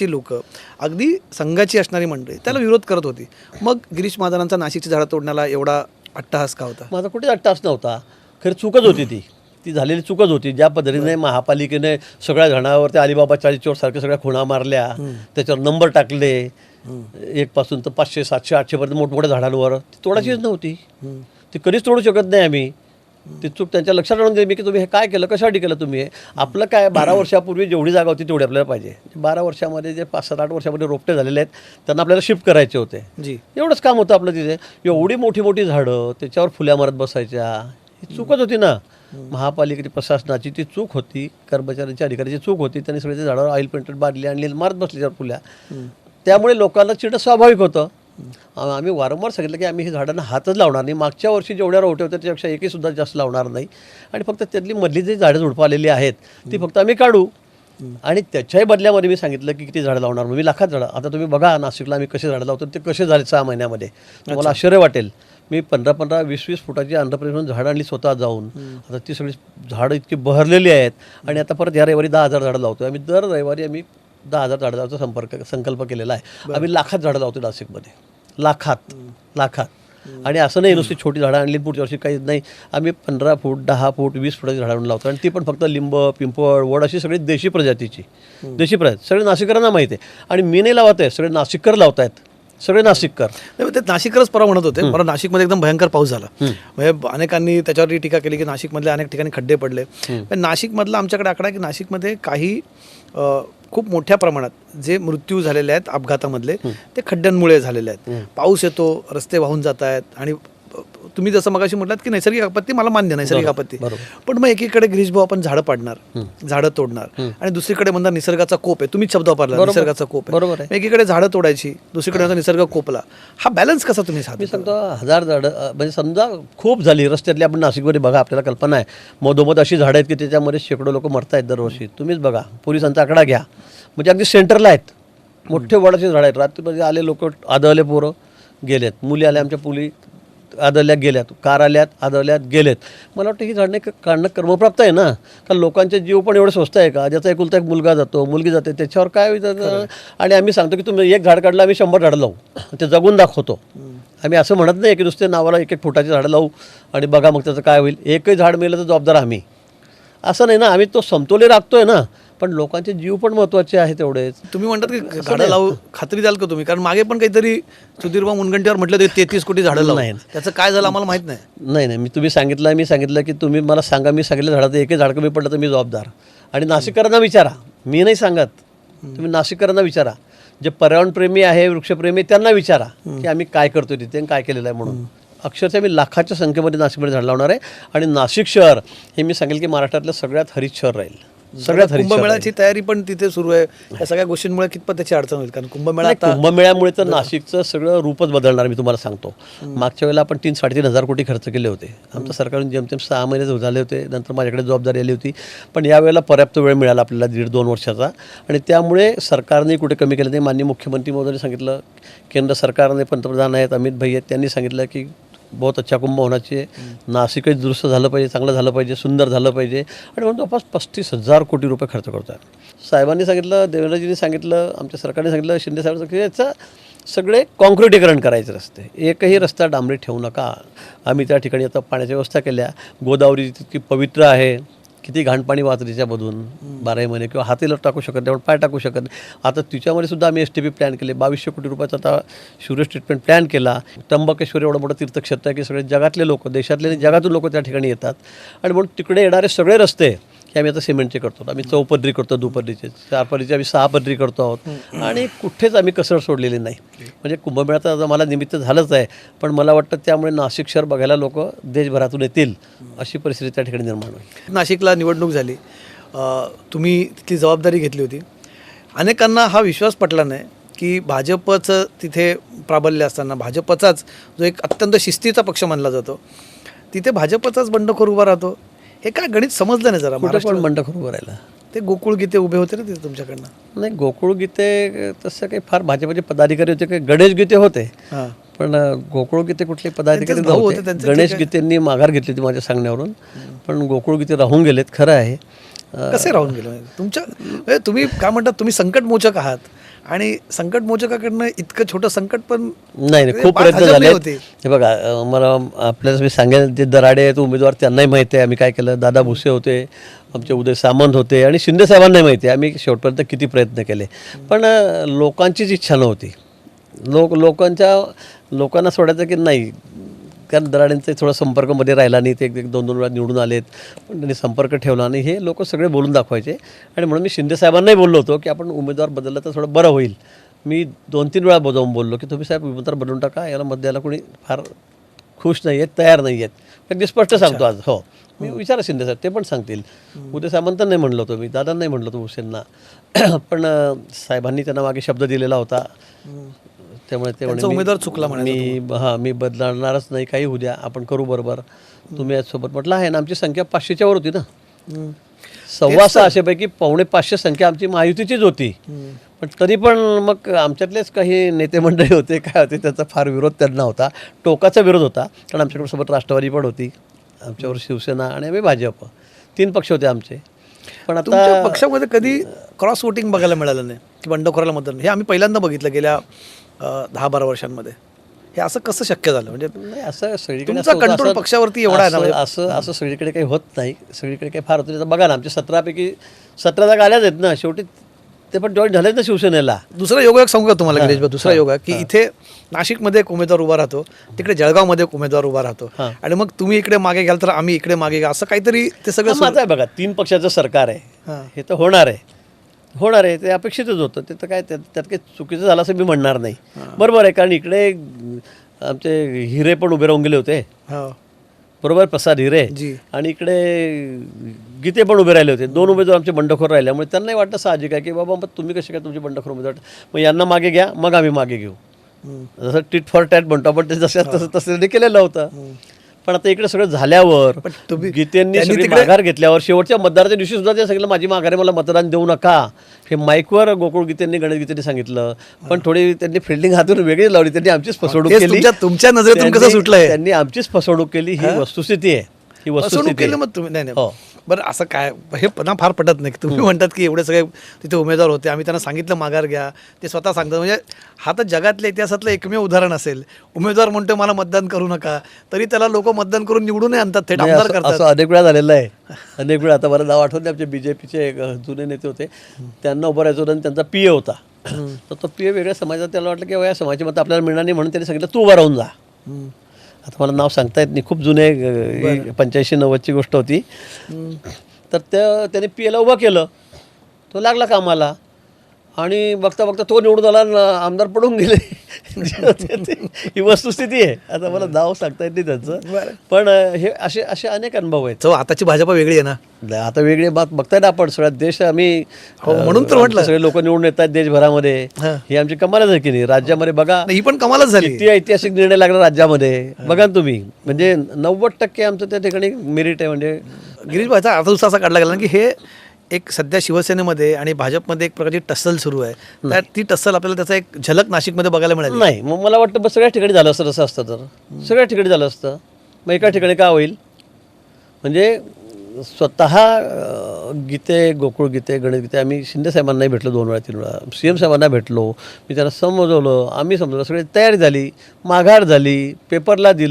ची लोक अगदी संघाची असणारी मंडळी त्याला विरोध करत होती. मग गिरीश महाजनांचा नाशिकची झाडं तोडण्याला एवढा अट्टहास का होता? माझा कुठेच अट्टास नव्हता. खरं चूकच होती ती झालेली चूकच होती. ज्या पद्धतीने महापालिकेने सगळ्या झाडावर ते अलिबाबा 40 सारख्या सगळ्या खुणा मारल्या, त्याच्यावर नंबर टाकले, 1 पासून तर 500 700 800 पर्यंत मोठमोठ्या झाडांवर, ती तोडायचीच नव्हती. ती कधीच तोडू शकत नाही आम्ही. ती चूक त्यांच्या लक्षात आणून दिली मी की तुम्ही हे काय केलं, कशासाठी केलं तुम्ही. आपलं काय 12 वर्षापूर्वी जेवढी जागा होती तेवढी आपल्याला पाहिजे. 12 वर्षामध्ये जे 5-7-8 वर्षामध्ये रोपटे झालेले आहेत त्यांना आपल्याला शिफ्ट करायचे होते. जी, एवढंच काम होतं आपलं तिथे. एवढी मोठी मोठी झाडं त्याच्यावर फुल्या मारत बसायच्या, ही चूकच होती ना. महापालिकेची प्रशासनाची ती चूक होती, कर्मचाऱ्यांच्या अधिकाऱ्याची चूक होती. त्यांनी सगळे ते झाडावर ऑइल पेंटेड बादली आणली, मारत बसले त्यावर फुल्या. त्यामुळे लोकांना चिड स्वाभाविक होतं. आम्ही वारंवार सांगितलं की आम्ही ही झाडांना हातच लावणार नाही. मागच्या वर्षी जेवढ्या रोवटे होत्या त्याच्यापेक्षा एकहीसुद्धा जास्त लावणार नाही. आणि फक्त त्यातली मधली जी झाडं झुडपं आलेली आहेत ती फक्त आम्ही काढू. आणि त्याच्याही बदल्यामध्ये मी सांगितलं की किती झाडं लावणार. मी लाखात झाडं. आता तुम्ही बघा नाशिकला आम्ही कसे झाडं लावतो, ते कसे झाले 6 महिन्यामध्ये. तुम्हाला आश्चर्य वाटेल. मी 15-15, 20-20 फुटाची आंध्र प्रदेशमधून झाडं आणली स्वतः जाऊन. आता ती सगळी झाडं इतकी बहरलेली आहेत. आणि आता परत या रविवारी 10,000 झाडं लावतो आम्ही. दर रविवारी आम्ही 10,000 झाडं लावण्याचा संकल्प केलेला आहे. आम्ही लाखात झाडं लावतो नाशिकमध्ये, लाखात. आणि असं नाही नुसती छोटी झाडं आणली पुढच्या वर्षी काही नाही. आम्ही 15 फूट 10 फूट 20 फुटाची झाडं आणून लावतो. आणि ती पण फक्त लिंब, पिंपळ, वड अशी सगळी देशी प्रजातीची. सगळे नाशिकरांना माहिती आहे. आणि मी नाही लावत आहे, सगळे नाशिककर लावत आहेत. सगळे नाशिककर. ते नाशिकरच परवा म्हणत होते, मला नाशिकमध्ये एकदम भयंकर पाऊस झाला. म्हणजे अनेकांनी त्याच्यावरही टीका केली की नाशिकमधले अनेक ठिकाणी खड्डे पडले. पण नाशिकमधला आमच्याकडे आकडा आहे की नाशिकमध्ये काही खूप मोठ्या प्रमाणात जे मृत्यू झालेले आहेत अपघातामधले ते खड्ड्यांमुळे झालेले आहेत. पाऊस येतो, रस्ते वाहून जात आहेत. आणि तुम्ही जसं मगाशी म्हटलात की नैसर्गिक आपत्ती, मला मान्य नैसर्गिक आपत्ती, पण मग एकीकडे गिरीश भाऊ आपण झाडं पाडणार, झाडं तोडणार, आणि दुसरीकडे म्हणणार निसर्गाचा कोप आहे. तुम्हीच शब्द वापरला, निसर्गाचा कोप आहे. बरोबर आहे. एकीकडे झाडं तोडायची, दुसरीकडे निसर्ग कोपला. हा बॅलन्स कसा तुम्ही मी सांगतो 1000 झाडं म्हणजे समजा खूप झाली रस्त्यातली. आपण नाशिकमध्ये बघा, आपल्याला कल्पना आहे मधोमध अशी झाडं आहेत की त्याच्यामध्ये शेकडो लोक मरत आहेत दरवर्षी. तुम्हीच बघा, पोलिसांचा आकडा घ्या, म्हणजे अगदी सेंटरला आहेत मोठे वडाचे झाडं आहेत. रात्रीमध्ये आले लोक, आदळले पोरं गेलेत, मुली आल्या आमच्या, मुली आदळल्या गेल्यात, कार आल्यात आदळल्यात गेलेत. मला वाटतं ही झाडं काढणं कर्मप्राप्त आहे ना. कारण लोकांचे जीव पण एवढं स्वस्त आहे का? ज्याचा एकुलता एक मुलगा जातो, मुलगी जाते, त्याच्यावर काय होतं. आणि आम्ही सांगतो की तुम्ही 1 झाड काढलं, आम्ही 100 झाडं लावू, ते जगून दाखवतो. आम्ही असं म्हणत नाही की नुसते नावाला 1-1 फुटाची झाडं लावू आणि बघा मग त्याचं काय होईल. एकही झाड मेलं तर जबाबदार आम्ही, असं नाही ना. आम्ही तो समतोल राखतोय ना, पण लोकांचे जीव पण महत्त्वाचे आहेत तेवढेच. तुम्ही म्हणतात की झाडं लावू, खात्री द्याल का तुम्ही? कारण मागे पण काहीतरी सुधीरभाऊ मुनगंटीवार म्हटलं ते 33 कोटी झाडं लावू. नाही, त्याचं काय झालं आम्हाला माहित नाही. नाही, मी सांगितलं की तुम्ही मला सांगा, मी सांगितलं झाडाचं एकही झाड कमी पडलं तर मी जबाबदार. आणि नाशिककरांना विचारा, मी नाही सांगत, तुम्ही नाशिककरांना विचारा. जे पर्यावरणप्रेमी आहे, वृक्षप्रेमी, त्यांना विचारा की आम्ही काय करतोय तिथे आणि काय केलेलं आहे म्हणून. अक्षरशः मी लाखाच्या संख्येमध्ये नाशिकमध्ये झाड लावणार आहे. आणि नाशिक शहर हे मी सांगेल की महाराष्ट्रातलं सगळ्यात हरित शहर राहील. सगळ्यात कुंभमेळ्याची तयारी पण तिथे सुरू आहे. या सगळ्या गोष्टींमुळे कितपत त्याची अडचण होईल? कारण कुंभमेळ्यामुळे तर नाशिकचं सगळं रूपच बदलणार. मी तुम्हाला सांगतो, मागच्या वेळेला आपण 3-3.5 हजार कोटी खर्च केले होते. आमच्या सरकारने जेमतेम 6 महिने झाले होते, नंतर माझ्याकडे जबाबदारी आली होती. पण यावेळेला पर्याप्त वेळ मिळाला आपल्याला, 1.5-2 वर्षाचा. आणि त्यामुळे सरकारने कुठे कमी केलं नाही. माननीय मुख्यमंत्री महोदयांनी सांगितलं, केंद्र सरकारने, पंतप्रधान आहेत अमित भाई आहेत, त्यांनी सांगितलं की बहुत अच्छा कुंभ होना चाहिए. नाशिकच दुरुस्त झालं पाहिजे, चांगलं झालं पाहिजे, सुंदर झालं पाहिजे. आणि म्हणून जवळपास 35,000 कोटी रुपये खर्च करतो आहे. साहेबांनी सांगितलं, देवेंद्रजींनी सांगितलं, आमच्या सरकारने सांगितलं, शिंदे साहेबांनी सांगितलं, याचं सगळे कॉन्क्रिटीकरण करायचे रस्ते. एकही रस्ता डांबरी ठेवू नका. आम्ही त्या ठिकाणी आता पाण्याच्या व्यवस्था केल्या. गोदावरी तितकी पवित्र आहे, किती घाणपाणी वाहतं तिच्यामधून 12 महिने, किंवा हातीला टाकू शकत नाही, तेवढं पाय टाकू शकत नाही. आता तिच्यामध्ये सुद्धा आम्ही STP प्लॅन केले. 2200 कोटी रुपयाचा आता शुरेश ट्रीटमेंट प्लॅन केला. त्र्यंबकेश्वर एवढं मोठं तीर्थक्षेत्र आहे की सगळे जगातले लोक, देशातले आणि जगातून लोक त्या ठिकाणी येतात. आणि म्हणून तिकडे येणारे सगळे रस्ते हे आम्ही आता सिमेंटचे करतो. आम्ही 4 पदरी करतो, 2 पदरीचे, 4 पदरीचे आम्ही 6 पदरी करतो आहोत. आणि कुठेच आम्ही कसर सोडलेली नाही. म्हणजे कुंभमेळ्याचं आता मला निमित्त झालंच आहे, पण मला वाटतं त्यामुळे नाशिक शहर बघायला लोक देशभरातून येतील, अशी परिस्थिती त्या ठिकाणी निर्माण होईल. नाशिकला निवडणूक झाली, तुम्ही तिथली जबाबदारी घेतली होती. अनेकांना हा विश्वास पटला नाही की भाजपचं तिथे प्राबल्य असताना, भाजपचाच जो एक अत्यंत शिस्तीचा पक्ष मानला जातो, तिथे भाजपचाच बंडखोर उभा राहतो. हे काय गणित समजलं नाही जरा. महाराष्ट्र बंडखोर उभं राहिला. ते गोकुळ गीते उभे होते ना तिथे तुमच्याकडनं? नाही, गोकुळ गीते तसं काही फार भाजपचे पदाधिकारी होते, काही गणेश गीते होते. पण गोकुळ गीते कुठले पदाधिकारी नव्हते. गणेश गीतेंनी माघार घेतली होती माझ्या सांगण्यावरून, पण गोकुळ गीते राहून गेलेत. खरं आहे. कसे राहून गेले तुमच्या? तुम्ही काय म्हणतात, तुम्ही संकटमोचक आहात आणि संकट मोचकाकडनं इतकं छोटं संकट पण नाही नाही, खूप 5 प्रयत्न हजरले झाले होते. हे बघा मला आपल्याला मी सांगेल जे दराडे आहेत उमेदवार त्यांनाही माहिती आहे आम्ही काय केलं. दादा भुसे होते, आमचे उदय सामंत होते आणि शिंदे साहेबांनाही माहिती आहे आम्ही शेवटपर्यंत किती प्रयत्न केले. पण लोकांचीच इच्छा नव्हती. लोकांना सोडायचं की नाही, कारण दराडेंचे थोडा संपर्कमध्ये राहिला नाही. ते एक 2 वेळा निवडून आलेत पण त्यांनी संपर्क ठेवला नाही. हे लोक सगळे बोलून दाखवायचे आणि म्हणून मी शिंदे साहेबांनाही बोललो होतो की आपण उमेदवार बदलला तर थोडं बरं होईल. मी 2-3 वेळा जाऊन बोललो की तुम्ही साहेब उमेदवार बदलून टाका, याला मत द्यायला कोणी फार खुश नाही आहेत, तयार नाही आहेत. अगदी स्पष्ट सांगतो आज. हो, मी विचारा शिंदे साहेब, ते पण सांगतील. उदय सामंत नाही म्हणलं होतो मी, दादांनाही म्हणलं होतो भुसेंना. पण साहेबांनी त्यांना मागे शब्द दिलेला होता. त्यामुळे ते त्यांचा उमेदवार चुकला म्हणायचं मी बदलणारच नाही, काही होऊ द्या, आपण करू बरोबर, तुम्ही याचसोबत. म्हटलं आहे ना, आमची संख्या 500च्या वर होती ना. 625 पावणे 500 संख्या आमची महायुतीचीच होती. पण तरी पण मग आमच्यातलेच काही नेते मंडळी होते, काय होते, त्याचा फार विरोध त्यांना होता, टोकाचा विरोध होता. कारण आमच्याकडे सोबत राष्ट्रवादी पण होती, आमच्यावर शिवसेना आणि आम्ही भाजप, 3 पक्ष होते आमचे. पण तुमच्या आता पक्षामध्ये कधी क्रॉस वोटिंग बघायला मिळालं नाही की बंडखोराला मतदान? हे आम्ही पहिल्यांदा बघितलं गेल्या 10-12 वर्षांमध्ये. हे असं कसं शक्य झालं? म्हणजे नाही, असं सगळीकडे तुमचा असं होतं, कंट्रोल असं- पक्षावरती एवढा आहे ना म्हणजे? असं सगळीकडे काही होत नाही. सगळीकडे काही फार होतं. बघा ना, आमच्या 17पैकी 17 जागा आल्याच आहेत ना शेवटी. ते पण जॉईन झालेच ना शिवसेनेला. दुसरा योगायोग सांगू का तुम्हाला गिरीश भाऊ? दुसरा योगा की इथे नाशिकमध्ये एक उमेदवार उभा राहतो, तिकडे जळगावमध्ये एक उमेदवार उभा राहतो आणि मग तुम्ही इकडे मागे घ्याल तर आम्ही इकडे मागे घ्या, असं काहीतरी ते सगळं माझं आहे बघा, 3 पक्षाचं सरकार आहे, हे तर होणार आहे, ते अपेक्षितच होतं. ते तर काय त्यात काही चुकीचं झालं असं मी म्हणणार नाही. बरोबर आहे, कारण इकडे आमचे हिरे पण उभे राहून गेले होते, हो. बरोबर, प्रसाद हिरे, जी. आणि इकडे गीते पण उभे राहिले होते. 2 उमेदवार आमचे बंडखोर राहिल्यामुळे त्यांनाही वाटतं साहजिक आहे की बाबा मग तुम्ही कसे काय तुमचे बंडखोर उमेदवार, मग यांना मागे घ्या, मग आम्ही मागे घेऊ. जसं टिट फॉर टॅट म्हणतो आपण, ते तसं त्यांनी केलेलं होतं. पण आता इकडे सगळं झाल्यावर, गीतेंनी सगळी माघार घेतल्यावर, शेवटच्या मतदाराच्या दिवशी सुद्धा ते सांगितलं माझी माघार आहे, मला मतदान देऊ नका, हे माईकवर गोकुळ गीतेंनी, गणेश गीतेंनी सांगितलं. पण थोडी त्यांनी फिल्डिंग हातून वेगळी लावली. त्यांनी आमचीच फसवणूक केली. तुमच्या नजरेतून कसं सुटलंय? त्यांनी आमचीच फसवणूक केली, ही वस्तुस्थिती आहे. ही वस्तुस्थिती केलं मग तुम्ही? नाही बरं, असं काय हे ना फार पटत नाही. तुम्ही म्हणतात की एवढे सगळे तिथे उमेदवार होते, आम्ही त्यांना सांगितलं माघार घ्या, ते स्वतः सांगतात. म्हणजे हा तर जगातल्या इतिहासातलं एकमेव उदाहरण असेल. उमेदवार म्हणतो मला मतदान करू नका, तरी त्याला लोक मतदान करून निवडून आणतात, थेट आमदार करतात. असं अनेक वेळा झालेलं आहे, अनेक वेळा. आता मला नाव आठवत नाही, आमचे बीजेपीचे जुने नेते होते, त्यांना उभं राहायचं होतं आणि त्यांचा पीए होता. तर तो पीए वेगळ्या समाजात, त्याला वाटलं की या समाजाची मतं आपल्याला मिळणार नाही, म्हणून त्यांनी सांगितलं तू उभा राहून जा. आता मला नाव सांगता येत नाही, खूप जुने 85-90ची गोष्ट होती. तर त्याने पीएला उभं केलं, तो लागला कामाला आणि बघता बघता तो निवडून आला आणि आमदार पडून गेले. ही वस्तुस्थिती आहे. आता मला नाव सांगता येत नाही त्यांचं, पण हे असे अनेक अनुभव आहेत. आताची भाजपा वेगळी आहे ना, आता वेगळी बात बघताय ना आपण. सगळ्या देश आम्ही, म्हणून तर म्हटलं सगळे लोक निवडून येतात देशभरामध्ये. ही आमची कमालच आहे की नाही? राज्यामध्ये बघा, ही पण कमालच झाली. किती ऐतिहासिक निर्णय लागला राज्यामध्ये, बघा ना तुम्ही. म्हणजे 90% आमचं त्या ठिकाणी मेरिट आहे. म्हणजे गिरीश भाईचा अर्थ दुसरा असा काढला गेला ना की हे एक सध्या शिवसेनेमध्ये आणि भाजपमध्ये एक प्रकारची टस्सल सुरू आहे. त्यात ती टस्सल आपल्याला त्याचा एक झलक नाशिकमध्ये बघायला मिळाली नाही. मग मला वाटतं बस सगळ्या ठिकाणी झालं असतं. तसं असतं तर सगळ्या ठिकाणी झालं असतं. मग एका ठिकाणी का होईल? म्हणजे स्वतः गोकुळ गीते, गणेश गीते, आम्ही शिंदे साहेबांनाही भेटलो 2 वेळा 3 वेळा, CM साहेबांना भेटलो, मी त्यांना समजवलं, आम्ही समजवलं, सगळी तयारी झाली, माघार झाली, पेपरला दिलं.